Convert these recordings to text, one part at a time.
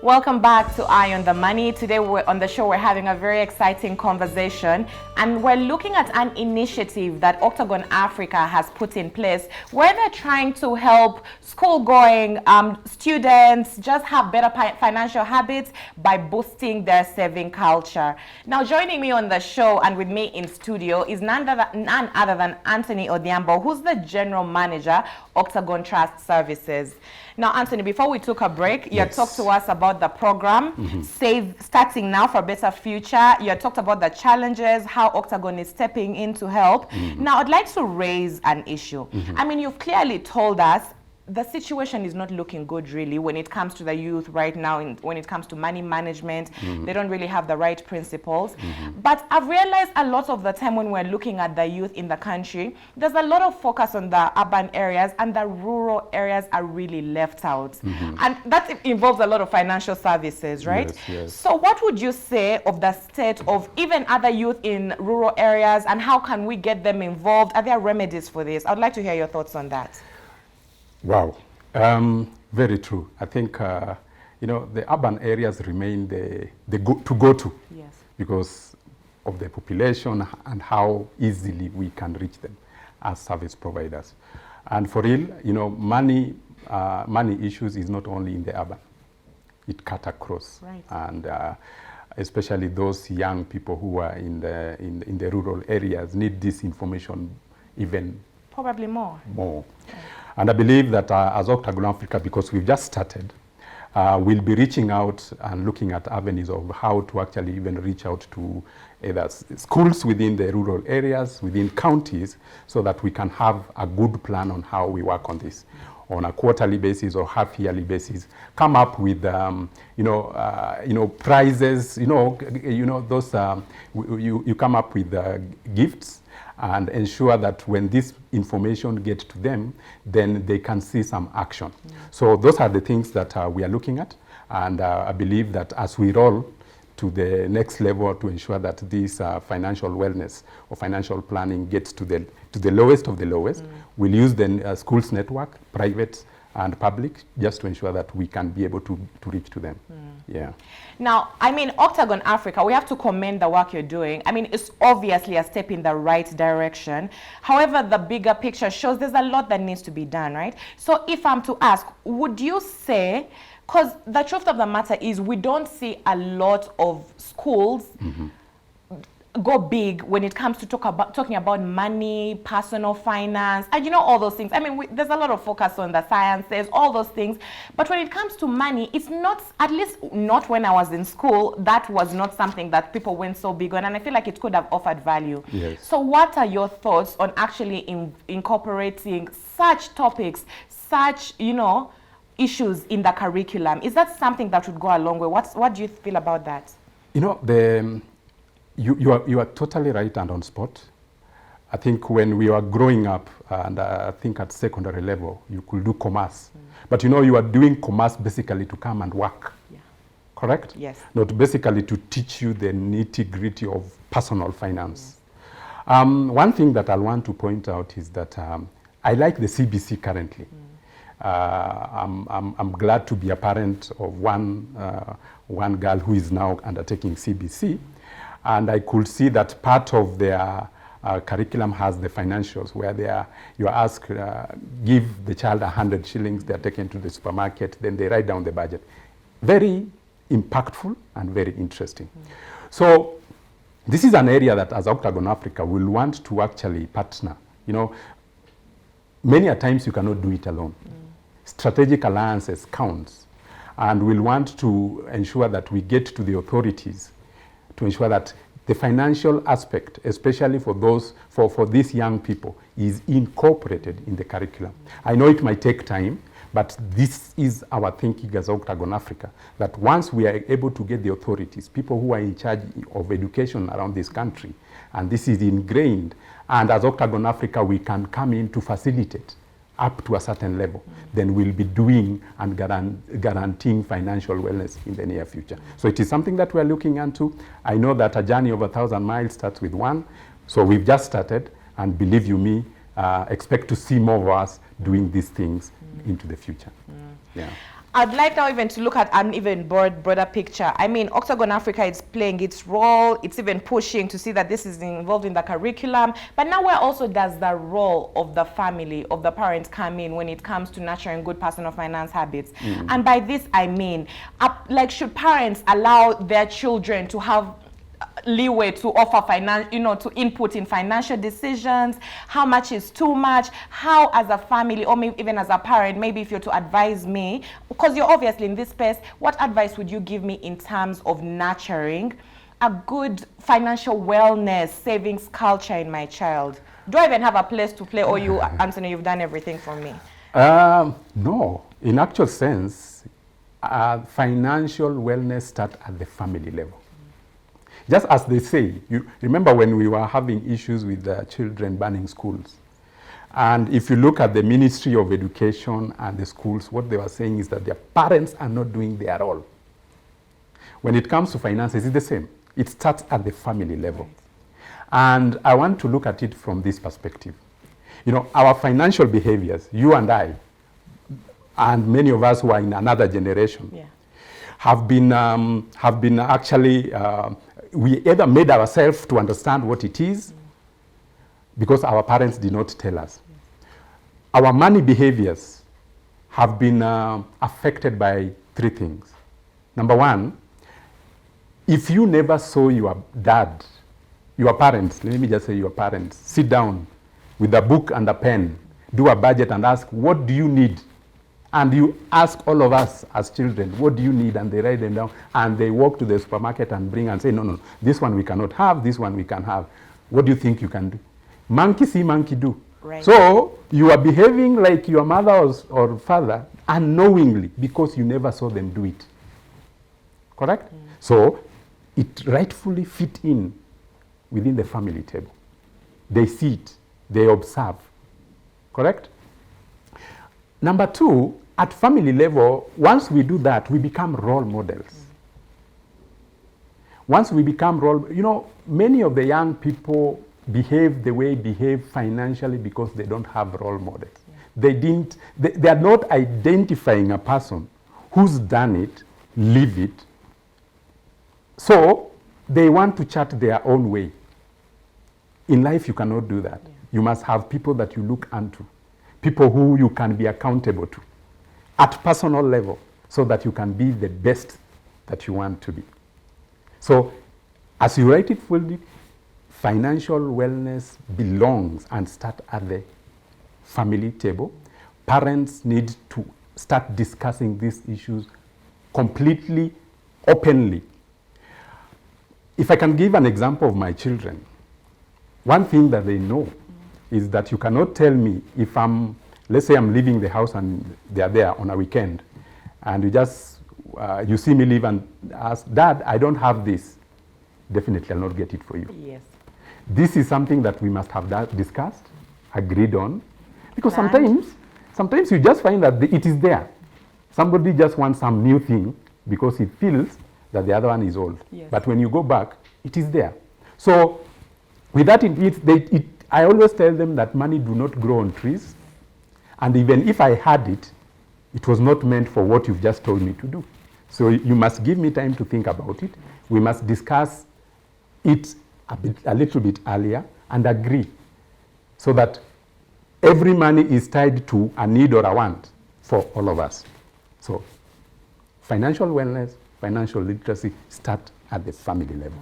Welcome back to Eye on the Money. Today on the show we're having a very exciting conversation, and we're looking at an initiative that Octagon Africa has put in place where they're trying to help school-going students just have better financial habits by boosting their saving culture. Now joining me on the show and with me in studio is none other than Anthony Odhiambo, who's the General Manager, Octagon Trust Services. Now, Anthony, before we took a break, you talked to us about the program, Save Starting Now for a Better Future. You talked about the challenges, how Octagon is stepping in to help. Now, I'd like to raise an issue. I mean, you've clearly told us the situation is not looking good, really, when it comes to the youth right now, when it comes to money management. They don't really have the right principles. But I've realized a lot of the time when we're looking at the youth in the country, there's a lot of focus on the urban areas, and the rural areas are really left out. And that involves a lot of financial services, right? Yes, yes. So what would you say of the state of even other youth in rural areas, and how can we get them involved? Are there remedies for this? I'd like to hear your thoughts on that. Wow, very true. I think, you know, the urban areas remain the go-to Yes. because of the population and how easily we can reach them as service providers. And for real, you know, money issues is not only in the urban, it cut across. Right. And especially those young people who are in the rural areas need this information even Probably more. Okay. And I believe that as Octagon Africa, because we've just started, we'll be reaching out and looking at avenues of how to actually even reach out to either schools within the rural areas, within counties, so that we can have a good plan on how we work on this on a quarterly basis or half-yearly basis. Come up with, prizes. Those. You come up with gifts, and ensure that when this information gets to them, then they can see some action. So those are the things that we are looking at, and I believe that as we roll to the next level to ensure that this financial wellness or financial planning gets to the lowest of the lowest, we'll use the schools network, private and public, just to ensure that we can be able to reach to them. Yeah. Now, I mean, Octagon Africa, we have to commend the work you're doing. I mean, it's obviously a step in the right direction. However, the bigger picture shows there's a lot that needs to be done, right? So if I'm to ask, would you say, because the truth of the matter is we don't see a lot of schools go big when it comes to talking about money, personal finance, and all those things. I mean, there's a lot of focus on the sciences, all those things. But when it comes to money, it's not, at least not when I was in school, that was not something that people went so big on. And I feel like it could have offered value. Yes. So what are your thoughts on actually incorporating such topics, such, issues in the curriculum? Is that something that would go a long way? What do you feel about that? You are totally right and on spot. I think when we were growing up, and I think at secondary level, you could do commerce. But you are doing commerce basically to come and work. Yeah. Correct? Yes. Not basically to teach you the nitty-gritty of personal finance. One thing that I want to point out is that I like the CBC currently. I'm glad to be a parent of one girl who is now undertaking CBC. And I could see that part of their curriculum has the financials, where you are asked, give the child 100 shillings, they're taken to the supermarket, then they write down the budget. Very impactful and very interesting. So this is an area that as Octagon Africa will want to actually partner. Many a times you cannot do it alone. Strategic alliances counts, and we'll want to ensure that we get to the authorities to ensure that the financial aspect, especially for these young people, is incorporated in the curriculum. I know it might take time, but this is our thinking as Octagon Africa, that once we are able to get the authorities, people who are in charge of education around this country, and this is ingrained, and as Octagon Africa, we can come in to facilitate up to a certain level, then we'll be doing and guaranteeing financial wellness in the near future. So it is something that we're looking into. I know that a journey of 1,000 miles starts with one. So we've just started, and believe you me, expect to see more of us doing these things into the future. Yeah. I'd like now even to look at an even broader picture. I mean, Octagon Africa is playing its role. It's even pushing to see that this is involved in the curriculum. But now where also does the role of the family, of the parents come in when it comes to nurturing good personal finance habits? And by this, I mean, like, should parents allow their children to have leeway to offer finance, to input in financial decisions? How much is too much? How, as a family, or maybe even as a parent, maybe if you're to advise me, because you're obviously in this space, what advice would you give me in terms of nurturing a good financial wellness, savings culture in my child? Do I even have a place to play, or you, Anthony, you've done everything for me? No. In actual sense, financial wellness starts at the family level. Just as they say, you remember when we were having issues with the children banning schools. And if you look at the Ministry of Education and the schools, what they were saying is that their parents are not doing their role. When it comes to finances, it's the same. It starts at the family level. And I want to look at it from this perspective. Our financial behaviors, you and I, and many of us who are in another generation, have been actually, we either made ourselves to understand what it is because our parents did not tell us. Our money behaviors have been affected by three things. Number one, if you never saw your dad, your parents, let me just say your parents, sit down with a book and a pen, do a budget and ask, what do you need? And you ask all of us as children, what do you need? And they write them down, and they walk to the supermarket and bring and say, no, this one we cannot have, this one we can have. What do you think you can do? Monkey see, monkey do. Right. So you are behaving like your mother or father unknowingly because you never saw them do it. Correct? So it rightfully fit in within the family table. They see it, they observe. Correct? Number two, at family level, once we do that, we become role models. Once we become many of the young people behave the way they behave financially because they don't have role models. They are not identifying a person who's done it, live it. So they want to chart their own way. In life, you cannot do that. You must have people that you look unto, people who you can be accountable to at personal level so that you can be the best that you want to be. So as you write it fully, financial wellness belongs and starts at the family table. Parents need to start discussing these issues completely, openly. If I can give an example of my children, one thing that they know is that you cannot tell me if let's say I'm leaving the house and they are there on a weekend, and you see me leave and ask, Dad, I don't have this. Definitely I'll not get it for you. Yes. This is something that we must have discussed, agreed on, because sometimes you just find that it is there. Somebody just wants some new thing because he feels that the other one is old. Yes. But when you go back, it is there. So with that, I always tell them that money do not grow on trees. And even if I had it, it was not meant for what you've just told me to do. So you must give me time to think about it. We must discuss it a little bit earlier and agree so that every money is tied to a need or a want for all of us. So financial wellness, financial literacy start at the family level.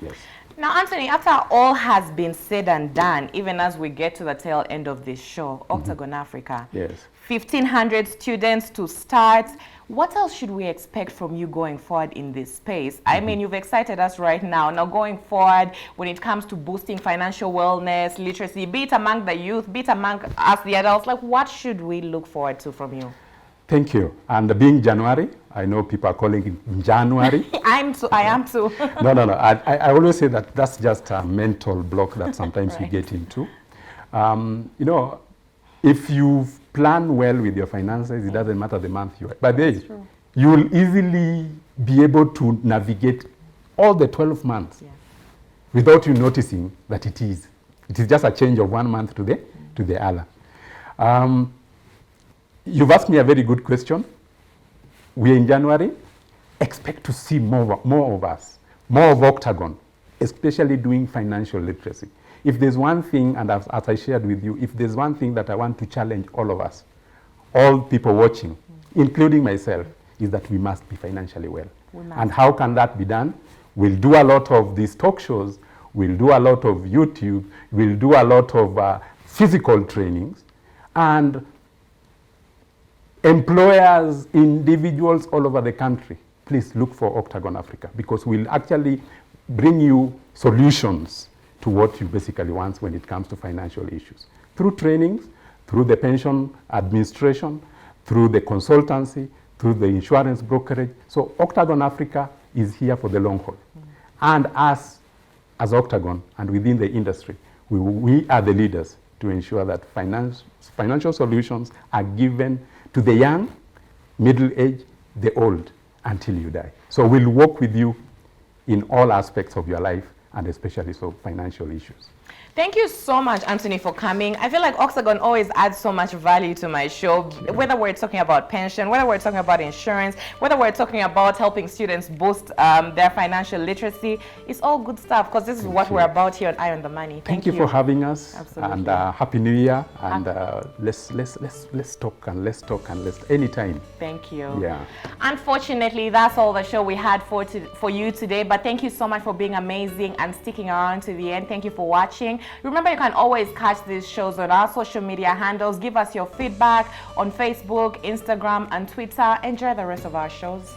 Yes. Now, Anthony, after all has been said and done, even as we get to the tail end of this show, Octagon Africa, Yes. 1,500 students to start. What else should we expect from you going forward in this space? I mean, you've excited us right now. Now, going forward, when it comes to boosting financial wellness, literacy, be it among the youth, be it among us, the adults, like, what should we look forward to from you? Thank you. And being January, I know people are calling it January. I am too. No. I always say that that's just a mental block that sometimes we get into. If you plan well with your finances, it doesn't matter the month you are. But you will easily be able to navigate all the 12 months without you noticing that it is. It is just a change of 1 month to the other. You've asked me a very good question. we're in January. Expect to see more of us, more of Octagon, especially doing financial literacy. If there's one thing, and as I shared with you, if there's one thing that I want to challenge all of us, all people watching, including myself, is that we must be financially well. And how can that be done? We'll do a lot of these talk shows, we'll do a lot of YouTube, we'll do a lot of physical trainings, and employers, individuals all over the country, please look for Octagon Africa, because we'll actually bring you solutions to what you basically want when it comes to financial issues. Through trainings, through the pension administration, through the consultancy, through the insurance brokerage. So Octagon Africa is here for the long haul. And us, as Octagon and within the industry, we are the leaders to ensure that financial solutions are given to the young, middle age, the old, until you die. So we'll work with you in all aspects of your life, and especially so financial issues. Thank you so much, Anthony, for coming. I feel like Octagon always adds so much value to my show, whether we're talking about pension, whether we're talking about insurance, whether we're talking about helping students boost their financial literacy. It's all good stuff, because this is what we're about here on Eye on the Money. Thank you for having us. Absolutely. And Happy New Year. And let's talk and let's anytime. Thank you. Yeah. Unfortunately, that's all the show we had for you today. But thank you so much for being amazing and sticking around to the end. Thank you for watching. Remember, you can always catch these shows on our social media handles. Give us your feedback on Facebook, Instagram, and Twitter. Enjoy the rest of our shows.